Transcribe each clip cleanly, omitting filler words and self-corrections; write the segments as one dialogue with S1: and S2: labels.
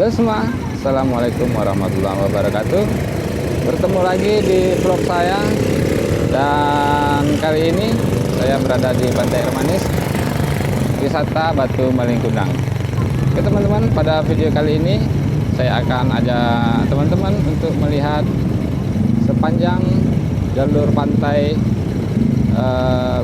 S1: Halo semua, Assalamualaikum warahmatullahi wabarakatuh. Bertemu lagi di vlog saya. Dan kali ini saya berada di Pantai Air Manis, wisata Batu Malin Kundang. Oke teman-teman, pada video kali ini saya akan ajak teman-teman untuk melihat sepanjang jalur pantai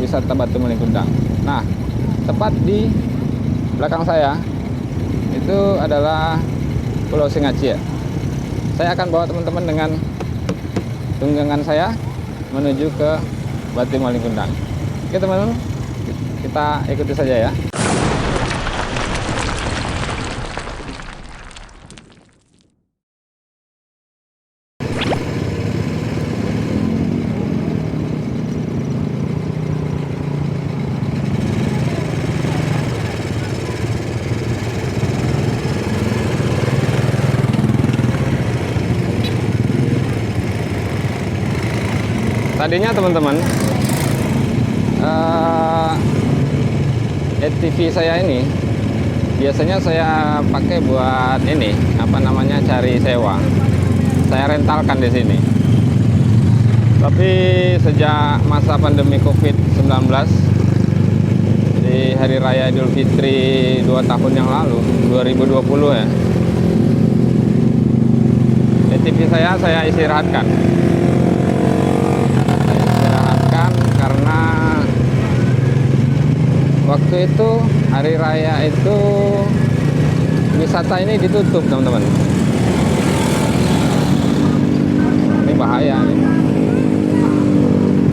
S1: wisata Batu Malin Kundang. Nah, tepat di belakang saya itu adalah Pulau Singacia. Saya akan bawa teman-teman dengan tunggangan saya menuju ke Batu Malin Kundang. Oke teman-teman, kita ikuti saja ya. Tadinya teman-teman, ATV saya ini biasanya saya pakai buat ini cari sewa. Saya rentalkan di sini. Tapi sejak masa pandemi COVID-19 di hari raya Idul Fitri 2 tahun yang lalu, 2020 ya, ATV saya istirahatkan. Karena waktu itu hari raya itu wisata ini ditutup teman-teman. Ini bahaya nih.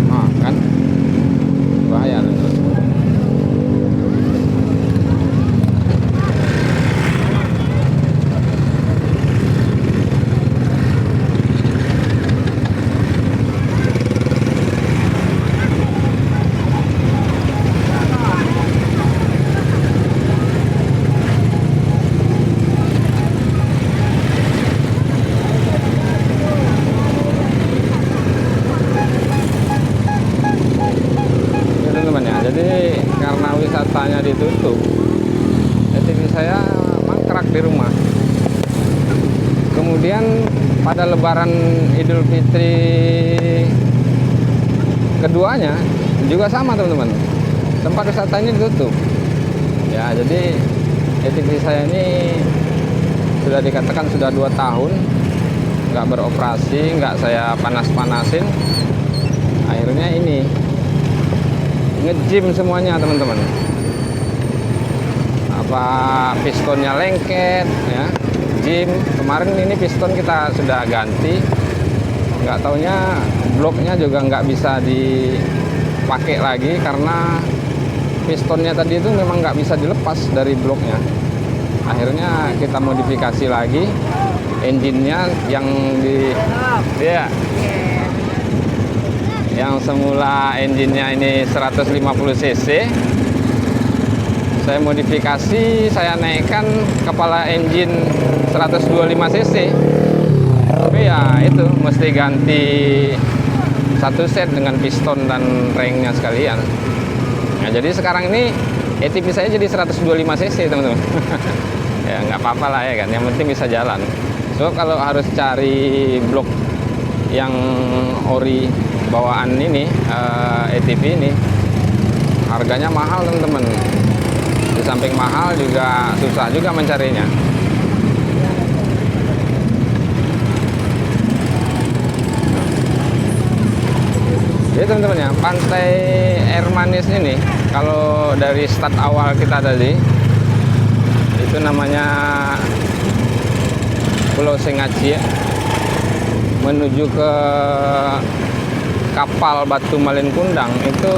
S1: Nah, kan bahaya teman-teman. Jadi karena wisatanya ditutup, ATV saya mangkrak di rumah. Kemudian pada Lebaran Idul Fitri keduanya juga sama teman-teman, tempat wisatanya ditutup. Ya, jadi ATV saya ini sudah dikatakan sudah 2 tahun nggak beroperasi, nggak saya panas-panasin. Akhirnya ini nge-gym semuanya teman-teman. Apa pistonnya lengket ya, gym. Kemarin ini piston kita sudah ganti, nggak taunya bloknya juga nggak bisa dipakai lagi karena pistonnya tadi itu memang nggak bisa dilepas dari bloknya. Akhirnya kita modifikasi lagi engine-nya yang yang semula engine-nya ini 150 cc, saya modifikasi, saya naikkan kepala engine 125 cc. Tapi ya itu mesti ganti satu set dengan piston dan ringnya sekalian. Nah, jadi sekarang ini ATV saya jadi 125 cc teman-teman. Ya nggak apa-apa lah ya kan, yang penting bisa jalan. So kalau harus cari blok yang ori bawaan ini, ATV ini harganya mahal teman-teman. Di samping mahal juga susah juga mencarinya. Jadi teman-teman ya, Pantai Air Manis ini kalau dari start awal kita tadi itu namanya Pulau Singacia menuju ke kapal Batu Malin Kundang itu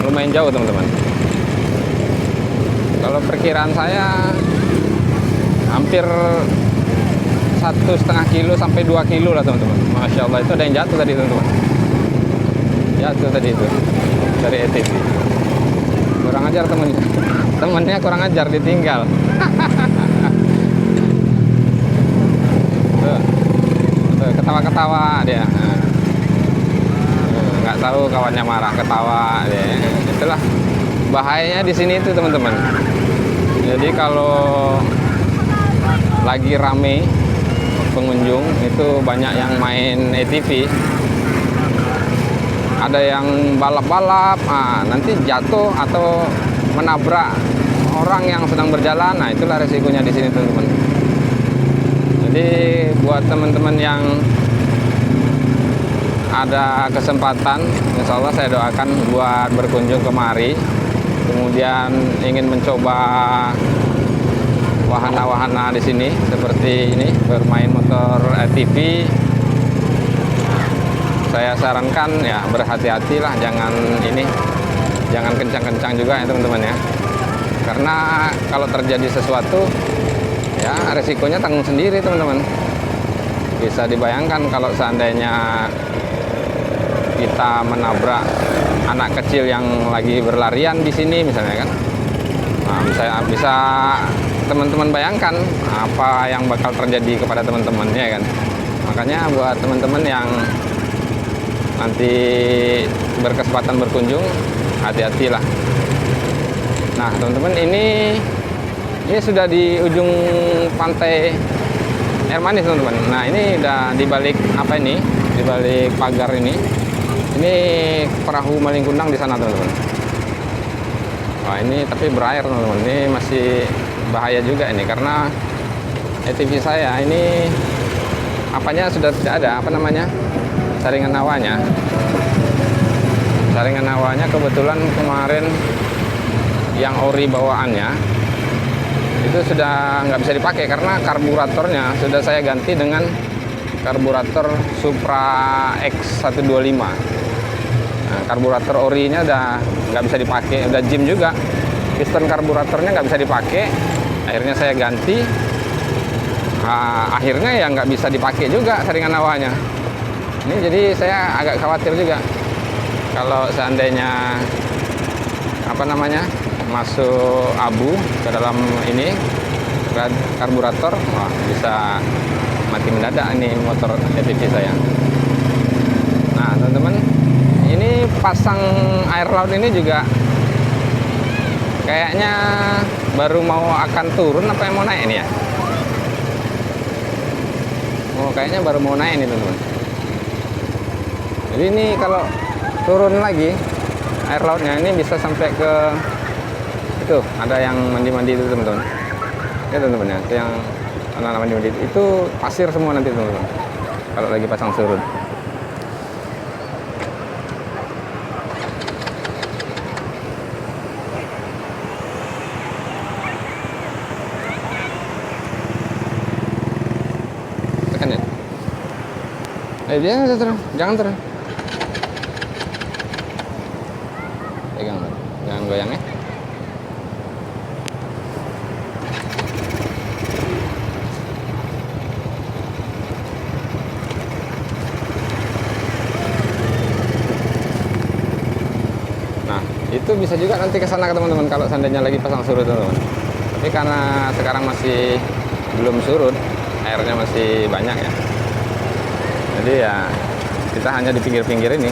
S1: lumayan jauh teman-teman. Kalau perkiraan saya hampir 1,5 kilo sampai 2 kilo lah teman-teman. Masya Allah, itu ada yang jatuh tadi teman-teman. Jatuh tadi itu dari ATV. Kurang ajar temennya kurang ajar, ditinggal. Tuh, ketawa-ketawa dia. Nggak tahu kawannya marah, ketawa dia. Itulah bahayanya di sini itu teman-teman. Jadi kalau lagi rame pengunjung, itu banyak yang main ATV, ada yang balap-balap, nanti jatuh atau menabrak orang yang sedang berjalan. Nah, itulah resikonya di sini teman-teman. Jadi buat teman-teman yang ada kesempatan, insya Allah saya doakan buat berkunjung kemari, kemudian ingin mencoba wahana-wahana di sini seperti ini, bermain motor ATV. Saya sarankan ya berhati-hatilah, jangan kencang-kencang juga ya teman-teman ya. Karena kalau terjadi sesuatu ya resikonya tanggung sendiri teman-teman. Bisa dibayangkan kalau seandainya kita menabrak anak kecil yang lagi berlarian di sini misalnya kan. Nah, bisa teman-teman bayangkan apa yang bakal terjadi kepada teman-teman ya kan. Makanya buat teman-teman yang nanti berkesempatan berkunjung, hati-hatilah. Nah teman-teman, ini sudah di ujung pantai Air Manis teman-teman. Nah ini udah dibalik apa ini, dibalik pagar ini perahu Malingkundang di sana teman-teman. Wah ini tapi berair teman-teman, ini masih bahaya juga ini karena ATV saya ini apanya sudah tidak ada, apa namanya, saringan awanya. Saringan awanya kebetulan kemarin yang ori bawaannya itu sudah nggak bisa dipakai karena karburatornya sudah saya ganti dengan karburator Supra X125. Nah, karburator orinya udah nggak bisa dipakai, udah jim juga, piston karburatornya nggak bisa dipakai. Akhirnya saya ganti. Akhirnya ya nggak bisa dipakai juga saringan awanya. Ini jadi saya agak khawatir juga kalau seandainya apa namanya masuk abu ke dalam ini karburator, wah bisa mati mendadak ini motor ATV saya. Nah teman-teman, ini pasang air laut ini juga kayaknya baru mau akan turun apa yang mau naik ini ya. Oh kayaknya baru mau naik ini teman-teman. Jadi ini kalau turun lagi air lautnya ini bisa sampai ke itu, ada yang mandi-mandi itu teman-teman. Ya teman-teman ya, itu yang anak-anak mandi-mandi itu pasir semua nanti teman-teman. Kalau lagi pasang surut. Tekan ya. Jangan turun. Pegang, jangan goyang ya. Nah, itu bisa juga nanti ke sana teman-teman kalau seandainya lagi pasang surut teman-teman. Tapi karena sekarang masih belum surut, airnya masih banyak ya. Jadi ya kita hanya di pinggir-pinggir ini.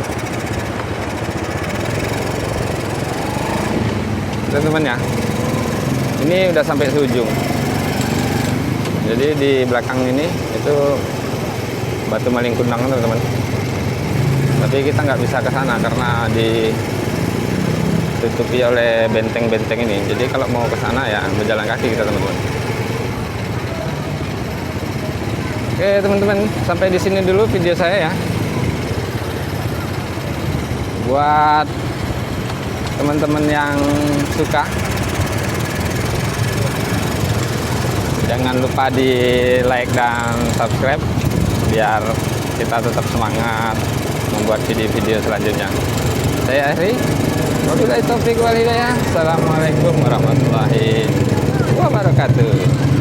S1: Teman-teman ya, ini udah sampai seujung. Jadi di belakang ini itu Batu Malingkundang teman-teman. Tapi kita nggak bisa ke sana karena ditutupi oleh benteng-benteng ini. Jadi kalau mau ke sana ya berjalan kaki kita teman-teman. Oke teman-teman, sampai di sini dulu video saya ya. Buat teman-teman yang suka, jangan lupa di like dan subscribe biar kita tetap semangat membuat video-video selanjutnya. Saya Ahri, wabillahi taufiq wal hidayah. Assalamualaikum warahmatullahi wabarakatuh.